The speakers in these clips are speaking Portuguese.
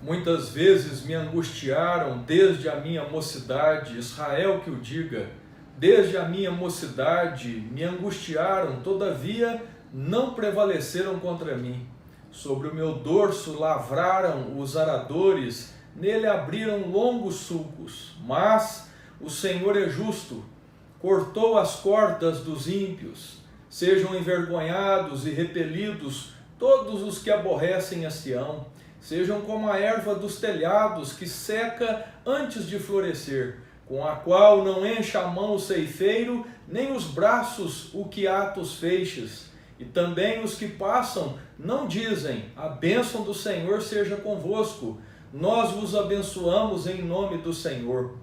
Muitas vezes me angustiaram desde a minha mocidade, Israel que o diga, desde a minha mocidade me angustiaram, todavia não prevaleceram contra mim. Sobre o meu dorso lavraram os aradores, nele abriram longos sulcos. Mas o Senhor é justo, cortou as cordas dos ímpios. Sejam envergonhados e repelidos todos os que aborrecem a Sião. Sejam como a erva dos telhados, que seca antes de florescer, com a qual não enche a mão o ceifeiro, nem os braços o que ata os feixes. E também os que passam não dizem: a bênção do Senhor seja convosco. Nós vos abençoamos em nome do Senhor.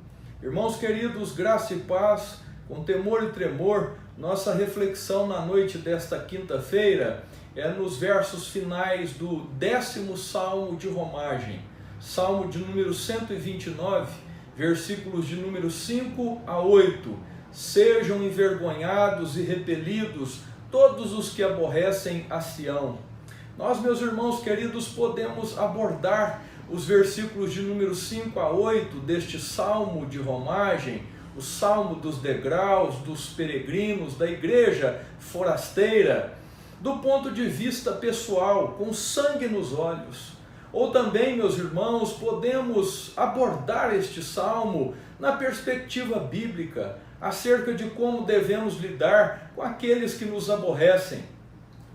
Irmãos queridos, graça e paz, com temor e tremor, nossa reflexão na noite desta quinta-feira é nos versos finais do 10º Salmo de Romagem, Salmo de número 129, versículos de número 5 a 8. Sejam envergonhados e repelidos todos os que aborrecem a Sião. Nós, meus irmãos queridos, podemos abordar os versículos de número 5 a 8 deste Salmo de Romagem, o Salmo dos degraus, dos peregrinos, da igreja forasteira, do ponto de vista pessoal, com sangue nos olhos. Ou também, meus irmãos, podemos abordar este salmo na perspectiva bíblica, acerca de como devemos lidar com aqueles que nos aborrecem.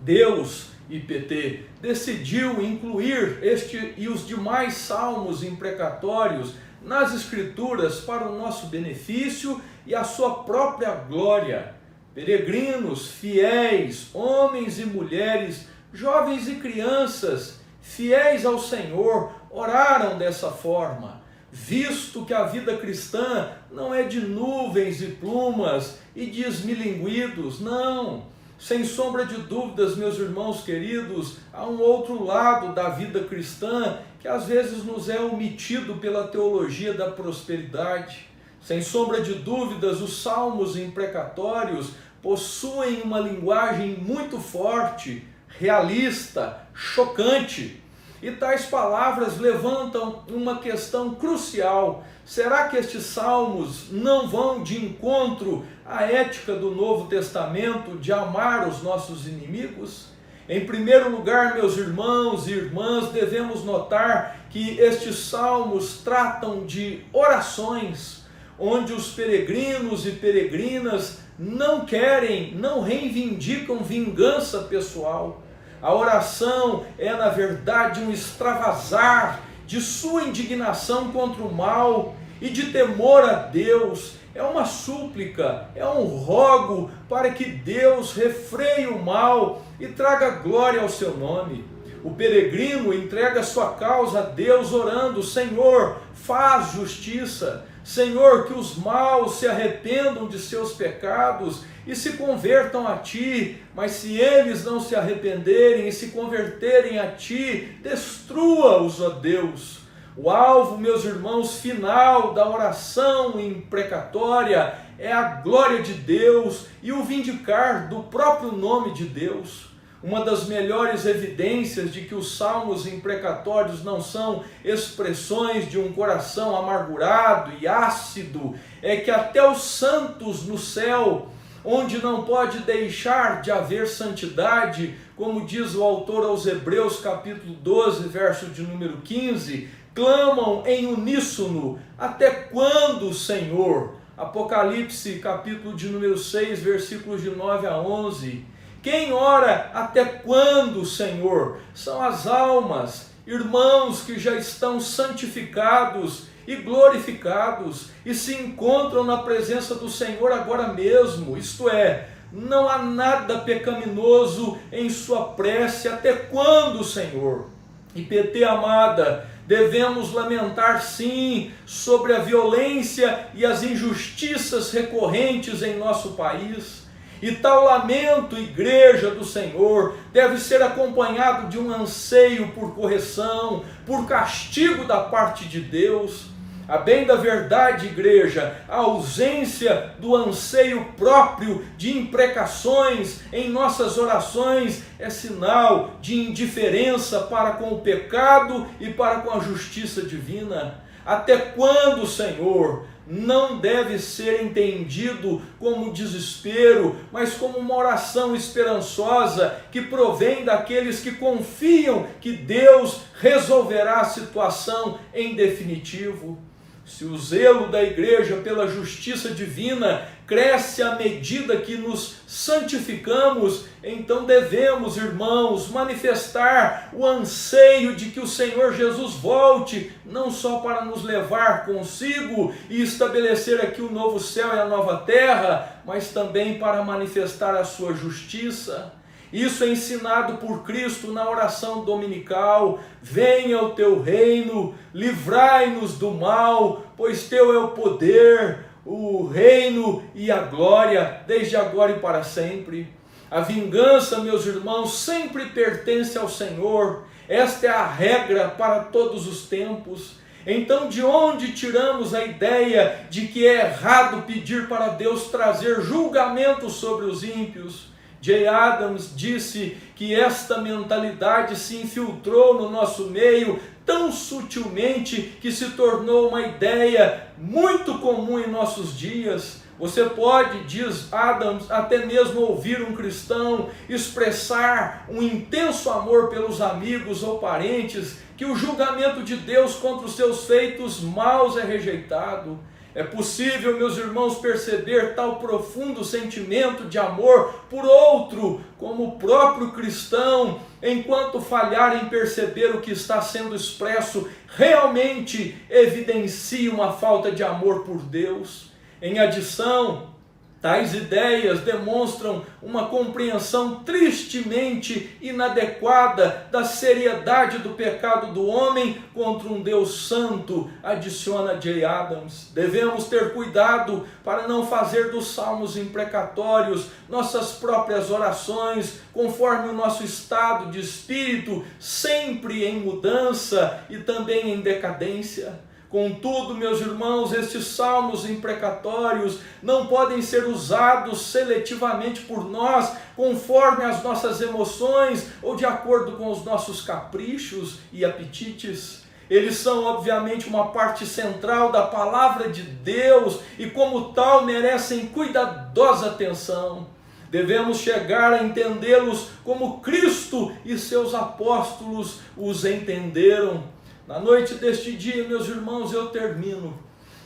Deus, IPT, decidiu incluir este e os demais salmos imprecatórios nas Escrituras para o nosso benefício e a sua própria glória. Peregrinos, fiéis, homens e mulheres, jovens e crianças, fiéis ao Senhor, oraram dessa forma, visto que a vida cristã não é de nuvens e plumas e de esmilinguidos, não. Sem sombra de dúvidas, meus irmãos queridos, há um outro lado da vida cristã que às vezes nos é omitido pela teologia da prosperidade. Sem sombra de dúvidas, os salmos imprecatórios possuem uma linguagem muito forte, realista, chocante. E tais palavras levantam uma questão crucial. Será que estes salmos não vão de encontro à ética do Novo Testamento de amar os nossos inimigos? Em primeiro lugar, meus irmãos e irmãs, devemos notar que estes salmos tratam de orações, onde os peregrinos e peregrinas não querem, não reivindicam vingança pessoal. A oração é, na verdade, um extravasar de sua indignação contra o mal e de temor a Deus. É uma súplica, é um rogo para que Deus refreie o mal e traga glória ao seu nome. O peregrino entrega sua causa a Deus orando: Senhor, faz justiça. Senhor, que os maus se arrependam de seus pecados e se convertam a Ti, mas se eles não se arrependerem e se converterem a Ti, destrua-os, ó Deus. O alvo, meus irmãos, final da oração imprecatória é a glória de Deus e o vindicar do próprio nome de Deus. Uma das melhores evidências de que os salmos imprecatórios não são expressões de um coração amargurado e ácido é que até os santos no céu, onde não pode deixar de haver santidade, como diz o autor aos Hebreus capítulo 12, verso de número 15, clamam em uníssono: até quando, Senhor? Apocalipse capítulo de número 6, versículos de 9 a 11. Quem ora até quando, Senhor? São as almas, irmãos que já estão santificados e glorificados e se encontram na presença do Senhor agora mesmo. Isto é, não há nada pecaminoso em sua prece. Até quando, Senhor? IPT amada, devemos lamentar sim sobre a violência e as injustiças recorrentes em nosso país. E tal lamento, igreja do Senhor, deve ser acompanhado de um anseio por correção, por castigo da parte de Deus. A bem da verdade, igreja, a ausência do anseio próprio de imprecações em nossas orações é sinal de indiferença para com o pecado e para com a justiça divina. Até quando, Senhor, não deve ser entendido como desespero, mas como uma oração esperançosa que provém daqueles que confiam que Deus resolverá a situação em definitivo. Se o zelo da igreja pela justiça divina cresce à medida que nos santificamos, então devemos, irmãos, manifestar o anseio de que o Senhor Jesus volte, não só para nos levar consigo e estabelecer aqui o novo céu e a nova terra, mas também para manifestar a sua justiça. Isso é ensinado por Cristo na oração dominical: venha o teu reino, livrai-nos do mal, pois teu é o poder, o reino e a glória, desde agora e para sempre. A vingança, meus irmãos, sempre pertence ao Senhor. Esta é a regra para todos os tempos. Então, de onde tiramos a ideia de que é errado pedir para Deus trazer julgamento sobre os ímpios? J. Adams disse que esta mentalidade se infiltrou no nosso meio tão sutilmente que se tornou uma ideia muito comum em nossos dias. Você pode, diz Adams, até mesmo ouvir um cristão expressar um intenso amor pelos amigos ou parentes, que o julgamento de Deus contra os seus feitos maus é rejeitado. É possível, meus irmãos, perceber tal profundo sentimento de amor por outro, como o próprio cristão, enquanto falhar em perceber o que está sendo expresso, realmente evidencia uma falta de amor por Deus. Em adição, tais ideias demonstram uma compreensão tristemente inadequada da seriedade do pecado do homem contra um Deus santo, adiciona J. Adams. Devemos ter cuidado para não fazer dos salmos imprecatórios nossas próprias orações, conforme o nosso estado de espírito, sempre em mudança e também em decadência. Contudo, meus irmãos, estes salmos imprecatórios não podem ser usados seletivamente por nós, conforme as nossas emoções ou de acordo com os nossos caprichos e apetites. Eles são, obviamente, uma parte central da palavra de Deus e, como tal, merecem cuidadosa atenção. Devemos chegar a entendê-los como Cristo e seus apóstolos os entenderam. Na noite deste dia, meus irmãos, eu termino.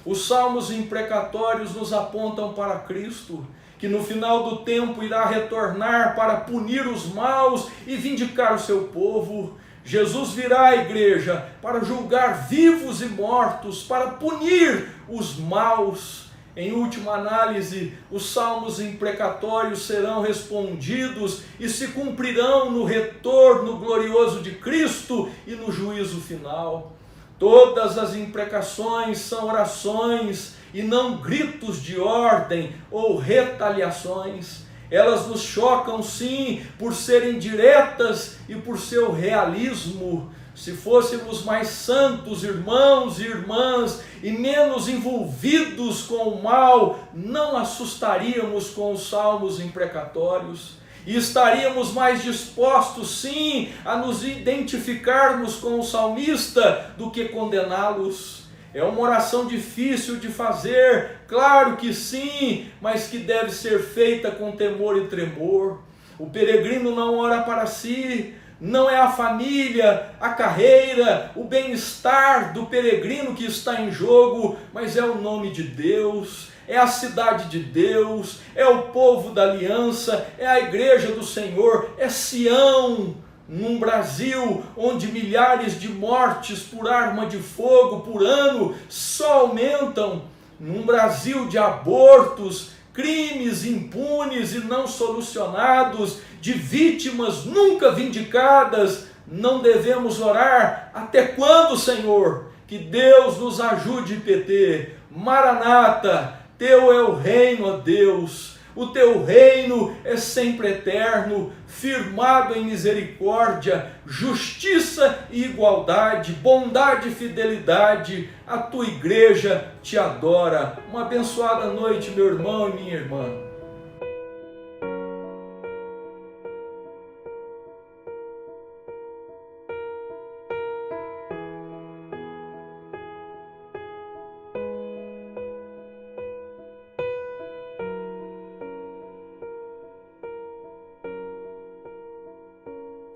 Os salmos imprecatórios nos apontam para Cristo, que no final do tempo irá retornar para punir os maus e vindicar o seu povo. Jesus virá à igreja para julgar vivos e mortos, para punir os maus. Em última análise, os salmos imprecatórios serão respondidos e se cumprirão no retorno glorioso de Cristo e no juízo final. Todas as imprecações são orações e não gritos de ordem ou retaliações. Elas nos chocam, sim, por serem diretas e por seu realismo. Se fôssemos mais santos, irmãos e irmãs, e menos envolvidos com o mal, não assustaríamos com os salmos imprecatórios. E estaríamos mais dispostos, sim, a nos identificarmos com o salmista do que condená-los. É uma oração difícil de fazer, claro que sim, mas que deve ser feita com temor e tremor. O peregrino não ora para si. Não é a família, a carreira, o bem-estar do peregrino que está em jogo, mas é o nome de Deus, é a cidade de Deus, é o povo da aliança, é a igreja do Senhor, é Sião, num Brasil onde milhares de mortes por arma de fogo por ano só aumentam, num Brasil de abortos, crimes impunes e não solucionados, de vítimas nunca vindicadas. Não devemos orar até quando, Senhor? Que Deus nos ajude, PT. Maranata, teu é o reino, ó Deus. O teu reino é sempre eterno, firmado em misericórdia, justiça e igualdade, bondade e fidelidade. A tua igreja te adora. Uma abençoada noite, meu irmão e minha irmã.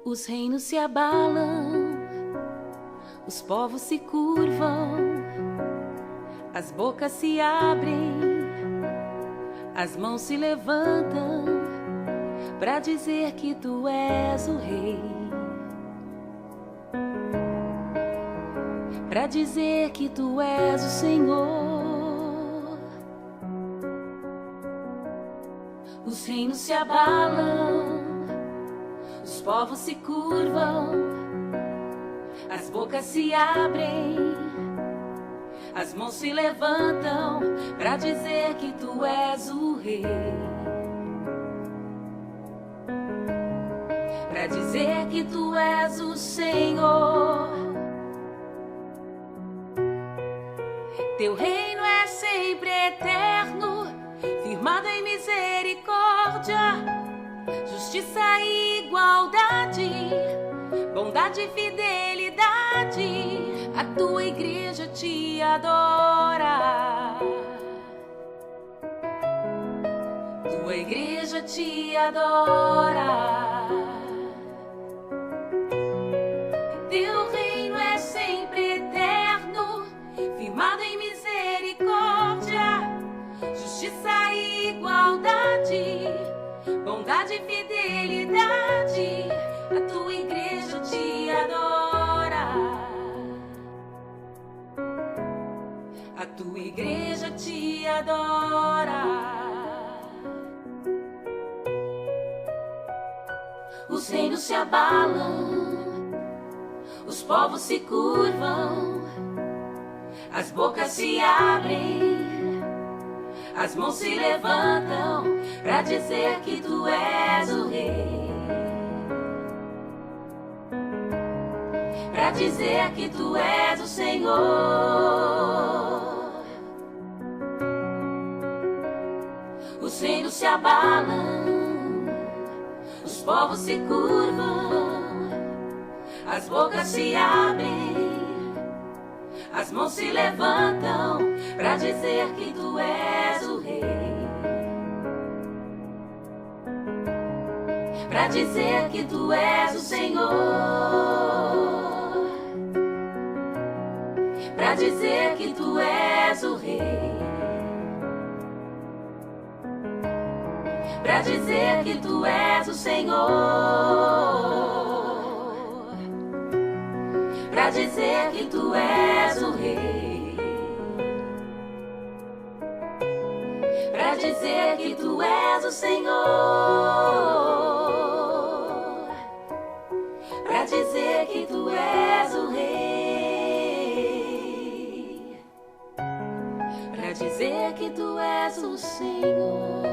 Os reinos se abalam, os povos se curvam, as bocas se abrem, as mãos se levantam para dizer que tu és o rei, para dizer que tu és o Senhor. Os reinos se abalam, os povos se curvam, as bocas se abrem, as mãos se levantam para dizer que tu és o rei, para dizer que tu és o Senhor. Teu reino é sempre eterno, firmado em misericórdia, justiça e igualdade, bondade e fidelidade. A tua igreja te adora. Tua igreja te adora. Teu reino é sempre eterno, firmado em misericórdia, justiça e igualdade, bondade e fidelidade. A tua igreja te adora. A tua igreja te adora. Os reinos se abalam, os povos se curvam, as bocas se abrem, as mãos se levantam para dizer que tu és o rei, para dizer que tu és o Senhor. Os reinos se abalam, os povos se curvam, as bocas se abrem, as mãos se levantam para dizer que tu és o rei, para dizer que tu és o Senhor, para dizer que tu és o rei, para dizer que tu és o Senhor, para dizer que tu és o rei, para dizer que tu és o Senhor, para dizer que tu és o rei, para dizer que tu és o Senhor.